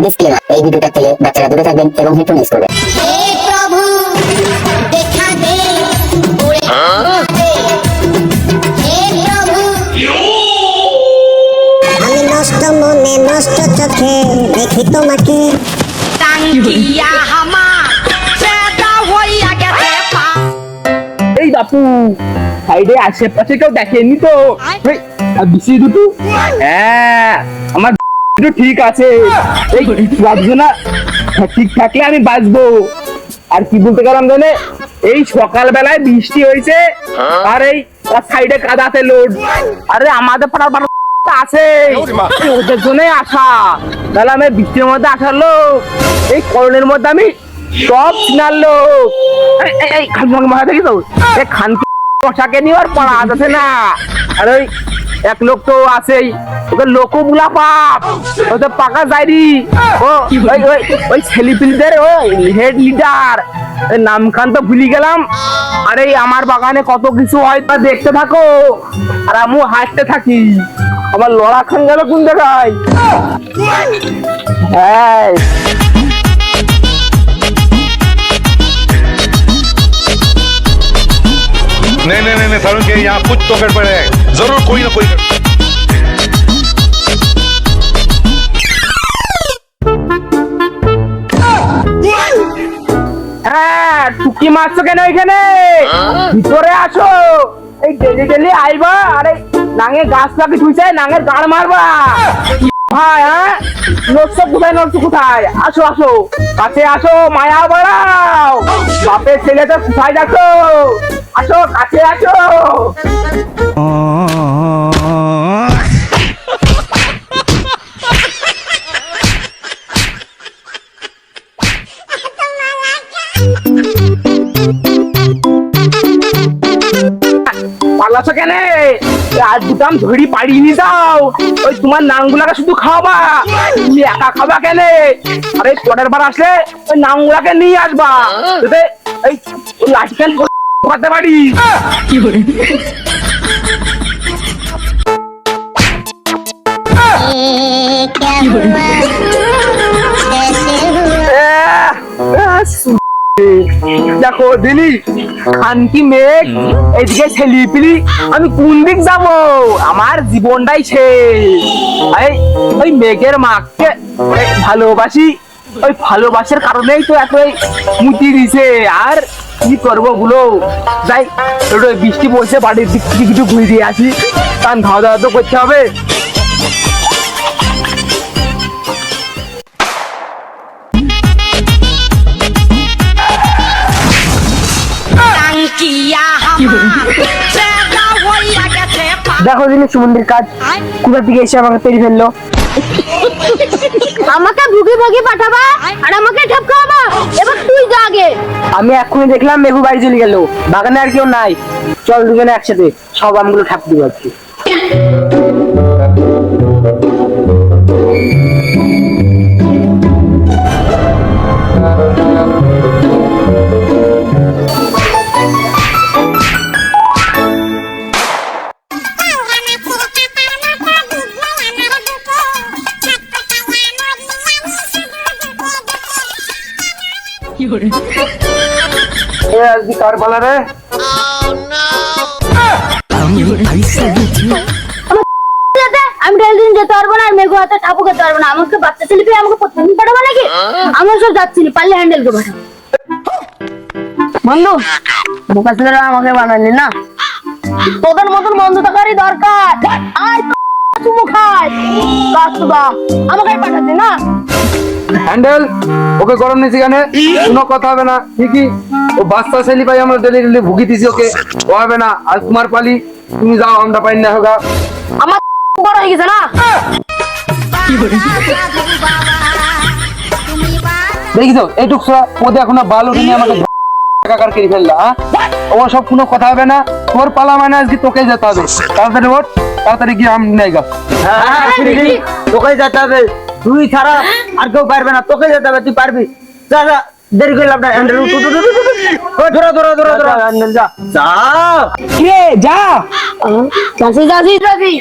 Disclaimer, এই ভিডিওটা থেকে বাচ্চারা দূরে থাকবেন এবং হেডফোন ইউজ করবেন। আমি নষ্ট মনে নষ্ট চোখে দেখি তোমাকে। এই বাপু সাইডে আশেপাশে কেউ দেখেনি তো? বিশি দুটো, হ্যাঁ আমার দুটো ঠিক আছে, এই বাঁচবো না, ঠিক থাকলে আমি বাঁচবো। আর কি বলতে গেলাম জানে, এই সকালবেলায় বৃষ্টি হয়েছে আর এই সাইডে কাদাতে লোড। আরে আমাদের পাড়ার বাড়ি আছে, ওদের জন্যই আসা। তাহলে আমি বৃষ্টির মধ্যে আসার লোক, এই করণের মধ্যে আমি সব চিনার লোক। এই খানকে মাথা দেখি তো, এই খানকে পোশাকে নিয়ে আর পড়া আছে না। আর ওই এক লোক তো আছেই, ওদের লোকও বুলা পাপ, ওদের পাকা যায়নি। ও ওই ছেলেপিলদের ওই হেড লিডার, নাম খান তো ভুলি গেলাম। আরে আমার বাগানে কত কিছু হয় তা দেখতে থাকো, আর আমিও হাঁটতে থাকি। আমার লড়া খান গেল কোন জায়গায়? হ্যাঁ नहीं नहीं नहीं सारुण के यहाँ कुछ तो गड़बड़ है, जरूर कोई ना कोई। হ্যাঁ টুকি মারছো কেন এখানে? ভিতরে আসো, এই ডেলি ডেলি আইবা। আরে নাঙে গাছ লাগাতে ধুইছে, নাঙের গাড় মারবা ভাই। হ্যাঁ নড়ছো কোথায়, নড়ছো কোথায়? আসো আসো, কাছে আসো, মায়া বাড়াও। বাপের ছেলেটা কোথায় যাচ্ছ? আসো কাছে আসো। পালাছো কেন? আর দুটাম ধরি পাড়িয়ে নিয়ে যাও। ওই তোমার নাংগুলাকে শুধু খাওয়াবা, তুমি একা খাবা কেন? আরে পরের বার আসলে ওই নাংগুলাকে নিয়ে আসবা, যাতে এই লাঠি খেল করতে পারি। দেখো দিলি খানকি মেঘ, এদিকে ছেলিপিলি, আমি কোন দিক যাব? আমার জীবনটাই শেষ। ওই মেঘের মাকে ভালোবাসি, ওই ভালোবাসার কারণেই তো এত মুতি দিছে। আর কি করবো গুলো, যাই বৃষ্টি পড়ছে, বাড়ির দিক থেকে কিছু ঘুরে দিয়ে আসি, কারণ খাওয়া দাওয়া তো করতে হবে। দেখো দিনে সুমন্দির কাজ কোথা থেকে এসে আমাকে পেরিয়ে ফেললো। আমাকে ভুগি ভুগি পাঠাবা আর আমাকে ঠপ খাওয়াবা, এবার তুই যা আগে। আমি এক্ষুনি দেখলাম মেঘু বাড়ি চলে গেল, বাগানে আর কেউ নাই। চল দুজনে একসাথে সব আমগুলো ঠাপ দিব আজকে। কার পালা রে? আমি রেলদিন যেতে পারবো না, আর মেঘু হাতে ঠাপু খেতে পারবো না। আমাকে বাচ্চা ছেলে পেয়ে আমাকে প্রতিদিন পাঠাবো নাকি? আমার সব যাচ্ছিলি, পারলে হ্যান্ডেল করে পাঠাবো। বন্ধু বোকা ছেলেরা আমাকে বানালি না, তোদের মতন বন্ধু থাকারই দরকার। আয় চুমু খায় কাস্তুবা, আমাকে পাঠাচ্ছি না। হ্যান্ডেল ওকে গরম নিয়েছি কেন? কোনো কথা হবে না, ঠিকই ও বাচ্চা ছেলে পাই, আমরা ডেলি ডেলি ভুগি দিছি ওকে, ও হবে না। আর তোমার পালি, তুমি যাও, আমরা পাই না হোগা। আমার বড় হয়ে গেছে না। দেখিছো এইটুক ওদের এখন বাল উঠে আমাকে একাকার করে ফেললা। ও সব কোনো কথা হবে না, তোর পালা মানে আজকে তোকে যেতে হবে। তাড়াতাড়ি ওঠ, তাড়াতাড়ি গিয়ে আম নেই গা। তোকে যেতে হবে, তুই ছাড়া আর কেউ পারবে না, তোকে যেতে হবে, তুই পারবি। যা যা, দেরি করে লাভ নাই। হ্যান্ডেল ধরো ধরো ধরো ধরো, হ্যান্ডেল যা যা রে যা। যাচ্ছি যাচ্ছি যাচ্ছি।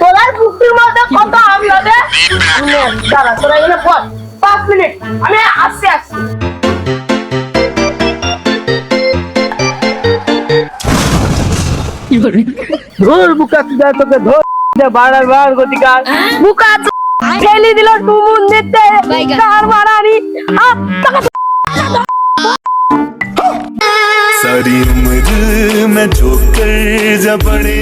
তোলার কুক্তির মধ্যে কত আম লাগে দাঁড়া তোরা এখানে বল 5 মিনিট আমি আসছি ধর বুকা তুই তোকে ধর বার গতিকার বুকা ঠেলি দিল টুমুন দিতে কার মারানি सारी उम्र मैं जो कर जा पड़े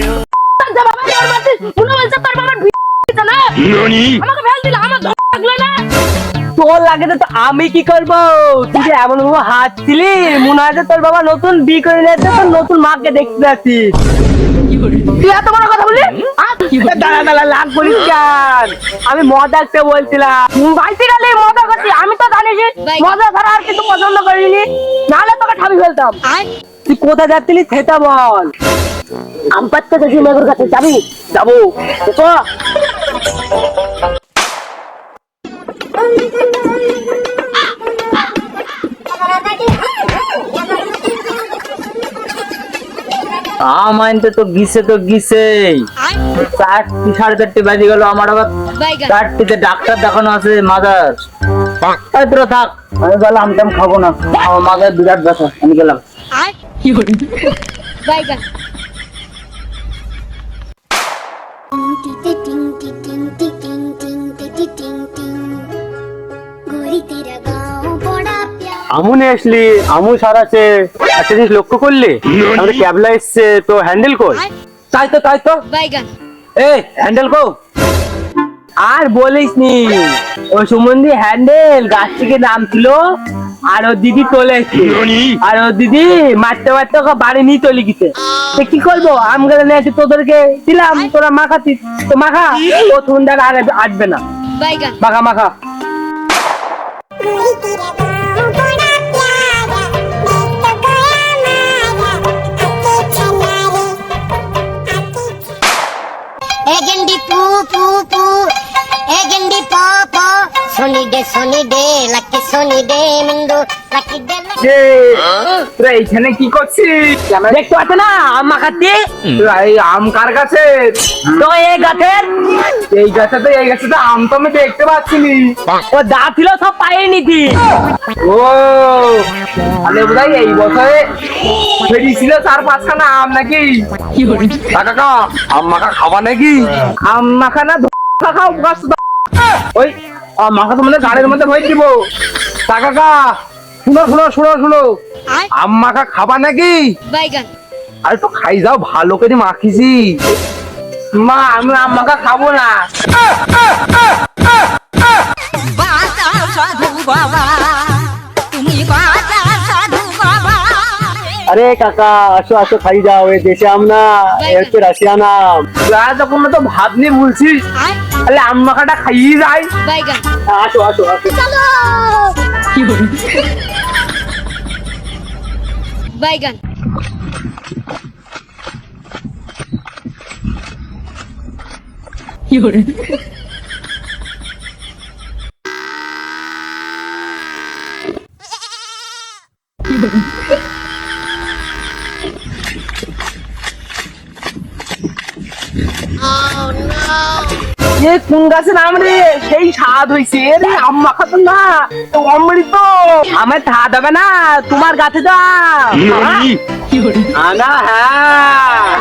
তোর লাগে তো আমি কি করবো তুই যে এমন ভাবে হাঁটছিলি মনে হয় যে তোর বাবা নতুন বিয়ে করে নিয়েছে তোর নতুন মাকে দেখতে যাচ্ছিস তুই এত বড় কথা বললি দাঁড়া লাগ করিস কেন আমি মজা একটা বলছিলাম বাইতে গেলে মজা করছি আমি তো জানিস মজা ছাড়া আর কিছু পছন্দ করিনি নাহলে তোকে ঠাবি ফেলতাম তুই কোথায় যাচ্ছিলি সেটা বল আম পাততে গেছি মেঘুর কাছে যাবি যাবো তো আম আনতে তো গিসেই 4:30 বাজে গেল আমার আবার 4টিতে ডাক্তার দেখানো আছে মাদার তোরা থাক আমি বললাম আমটাম খাবো না আমার মাদার বিরাট ব্যথা আমি গেলাম আমু নিয়ে আসলি আমু সারাছে একটা জিনিস লক্ষ্য করলি আমাদের ক্যাবলা এসছে তো হ্যান্ডেল কর তাই তো এই হ্যান্ডেল কর আর বলিস নি ওই সুমন্দি হ্যান্ডেল গাছ থেকে নামছিল আর ওর দিদি চলে এসছে আর ওর দিদি মারতে ওকে বাড়ি নিয়ে চলে গেছে কি করবো আম গাছে নিয়ে এসে তোদেরকে দিলাম তোরা মাখাতিস তো মাখা ও সন্ধ্যার আগে আসবে না মাখা गंडी पू पू पू ए गंडी पा पा सोनी डे लकी सोनी डे मिंदो लकी डे তোরা এইখানে কি করছিস দেখতে পাচ্ছ না আম মাখাচ্ছি আম কার কাছে তো এই গাছে তো আম তো আমি দেখতে পাচ্ছি ও যা ছিল সব পায়ে নিতি ও তাহলে বোধহয় এই বছরে ফেরিছিল 4-5খানা আম নাকি কাকা আম মাখা খাবা নাকি আম মাখা না খাও গাছ ওই আম মাখা তো মানে গাড়ির মধ্যে ভয় দিব কাকা শুনো আম মাখা খাবা নাকি আরে তো খাই যাও ভালো করে মাখিছি মা আমি আম মাখা খাবো না আরে কাকা আসো খাই যাও এই দেশে আম না এর রাশিয়ান আম যখন তো ভাবনি বলছিস তাহলে আম মাখাটা খাইয়ে যাই আসো বাইগান কোন গাছের আম রে সেই স্বাদ হয়েছে রে আম মাখা তো না তো অমৃত আমার স্বাদ হবে না তোমার গাছে তো আনা হ্যাঁ